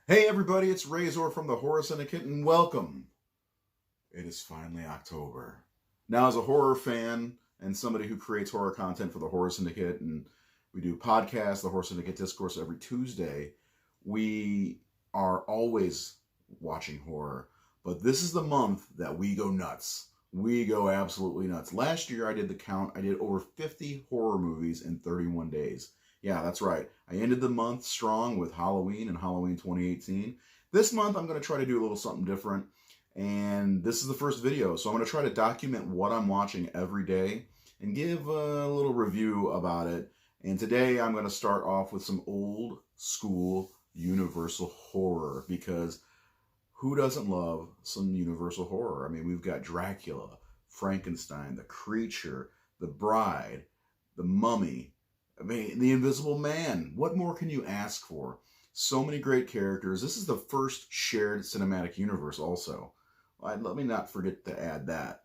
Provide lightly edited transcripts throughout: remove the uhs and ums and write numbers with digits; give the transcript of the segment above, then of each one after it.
Hey everybody, it's Rayzor from the Horror Syndicate, and welcome. It is finally October. Now, as a horror fan and somebody who creates horror content for the Horror Syndicate, and we do podcasts, the Horror Syndicate Discourse, every Tuesday, we are always watching horror. But this is the month that we go nuts. We go absolutely nuts. Last year, I did the count. I did over 50 horror movies in 31 days. Yeah, that's right. I ended the month strong with Halloween and Halloween 2018. This month, I'm going to try to do a little something different. And this is the first video, so I'm going to try to document what I'm watching every day and give a little review about it. And today, I'm going to start off with some old school Universal horror, because who doesn't love some Universal horror? I mean, we've got Dracula, Frankenstein, The Creature, The Bride, The Mummy, I mean, The Invisible Man. What more can you ask for? So many great characters. This is the first shared cinematic universe also. Let me not forget to add that.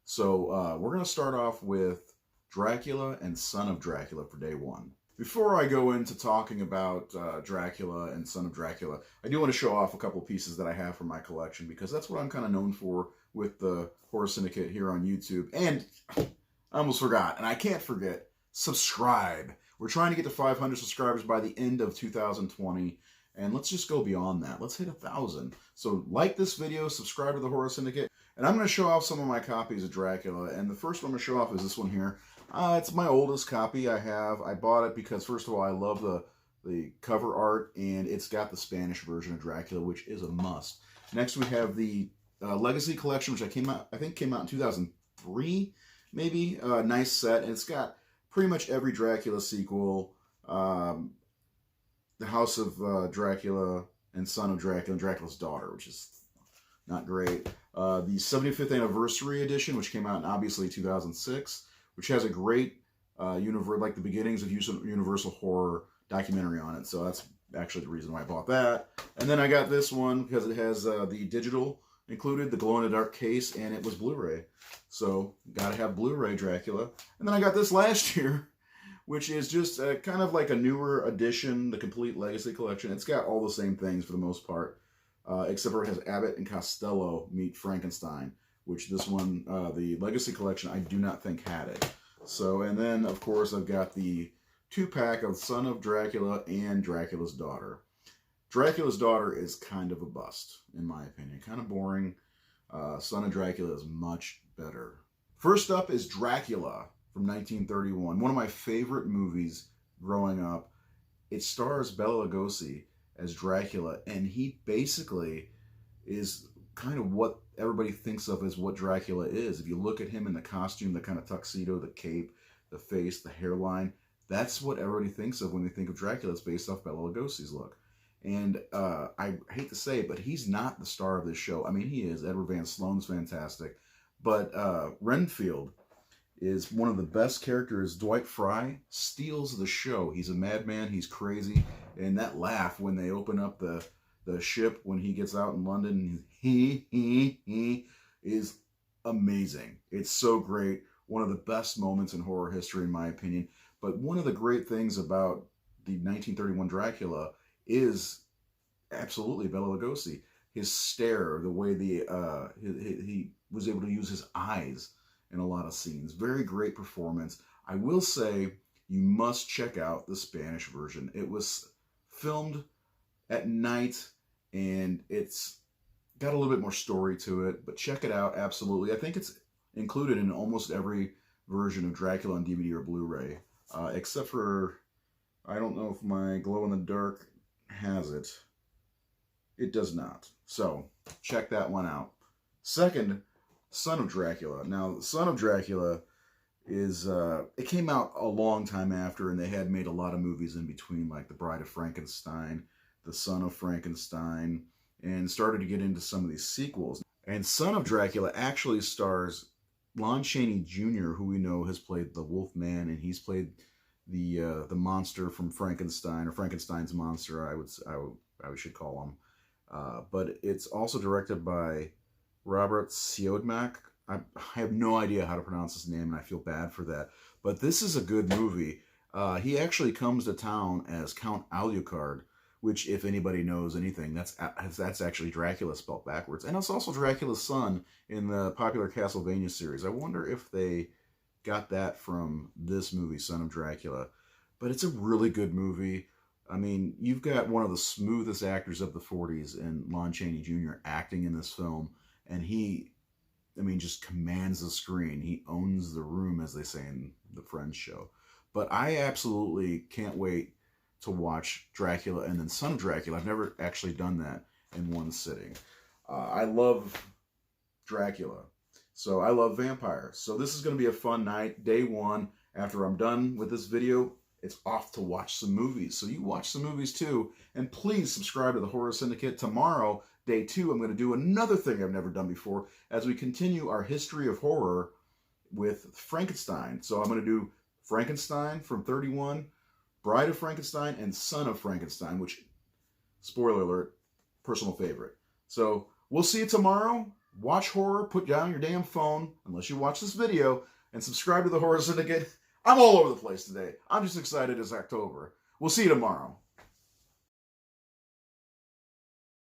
So we're going to start off with Dracula and Son of Dracula for day one. Before I go into talking about Dracula and Son of Dracula, I do want to show off a couple pieces that I have from my collection, because that's what I'm kind of known for with the Horror Syndicate here on YouTube. And I almost forgot, and I can't forget, subscribe. We're trying to get to 500 subscribers by the end of 2020, and let's just go beyond that. Let's hit 1,000. So like this video, subscribe to the Horror Syndicate, and I'm going to show off some of my copies of Dracula, and the first one I'm going to show off is this one here. It's my oldest copy I have. I bought it because, first of all, I love the cover art, and it's got the Spanish version of Dracula, which is a must. Next, we have the Legacy Collection, which I think came out in 2003, maybe. Nice set, and it's got pretty much every Dracula sequel, The House of Dracula and Son of Dracula and Dracula's Daughter, which is not great. The 75th Anniversary Edition, which came out in obviously 2006, which has a great like the beginnings of Universal horror documentary on it. So that's actually the reason why I bought that. And then I got this one because it has the digital included, the glow-in-the-dark case, and it was Blu-ray. So, gotta have Blu-ray Dracula. And then I got this last year, which is just kind of like a newer edition, the complete Legacy Collection. It's got all the same things for the most part, except for it has Abbott and Costello meet Frankenstein, which this one, the Legacy Collection, I do not think had it. So, and then, of course, I've got the 2-pack of Son of Dracula and Dracula's Daughter. Dracula's Daughter is kind of a bust, in my opinion. Kind of boring. Son of Dracula is much better. First up is Dracula from 1931. One of my favorite movies growing up. It stars Bela Lugosi as Dracula, and he basically is kind of what everybody thinks of as what Dracula is. If you look at him in the costume, the kind of tuxedo, the cape, the face, the hairline, that's what everybody thinks of when they think of Dracula. It's based off Bela Lugosi's look. And I hate to say it, but he's not the star of this show. I mean, he is. Edward Van Sloan's fantastic. But Renfield is one of the best characters. Dwight Frye steals the show. He's a madman. He's crazy. And that laugh when they open up the ship when he gets out in London, he is amazing. It's so great. One of the best moments in horror history, in my opinion. But one of the great things about the 1931 Dracula is absolutely Bela Lugosi. His stare, the way he was able to use his eyes in a lot of scenes. Very great performance. I will say you must check out the Spanish version. It was filmed at night, and it's got a little bit more story to it, but check it out, absolutely. I think it's included in almost every version of Dracula on DVD or Blu-ray, except for, I don't know if my glow-in-the-dark has it. It does not. So, check that one out. Second, Son of Dracula. Now, Son of Dracula is, it came out a long time after, and they had made a lot of movies in between, like The Bride of Frankenstein, The Son of Frankenstein, and started to get into some of these sequels. And Son of Dracula actually stars Lon Chaney Jr., who we know has played the Wolfman, and he's played the monster from Frankenstein, or Frankenstein's monster, I should call him. But it's also directed by Robert Siodmak. I have no idea how to pronounce his name, and I feel bad for that. But this is a good movie. He actually comes to town as Count Alucard, which, if anybody knows anything, that's actually Dracula spelled backwards. And it's also Dracula's son in the popular Castlevania series. I wonder if they got that from this movie, Son of Dracula. But it's a really good movie. I mean, you've got one of the smoothest actors of the 40s in Lon Chaney Jr. acting in this film. And he, I mean, just commands the screen. He owns the room, as they say in the Friends show. But I absolutely can't wait to watch Dracula and then Son of Dracula. I've never actually done that in one sitting. I love Dracula. So I love vampires. So this is going to be a fun night. Day one, after I'm done with this video, it's off to watch some movies. So you watch some movies too. And please subscribe to the Horror Syndicate. Tomorrow, day two, I'm going to do another thing I've never done before as we continue our history of horror with Frankenstein. So I'm going to do Frankenstein from 31, Bride of Frankenstein, and Son of Frankenstein, which, spoiler alert, personal favorite. So we'll see you tomorrow. Watch horror, put down your damn phone, unless you watch this video, and subscribe to the Horror Syndicate. I'm all over the place today. I'm just excited it's October. We'll see you tomorrow.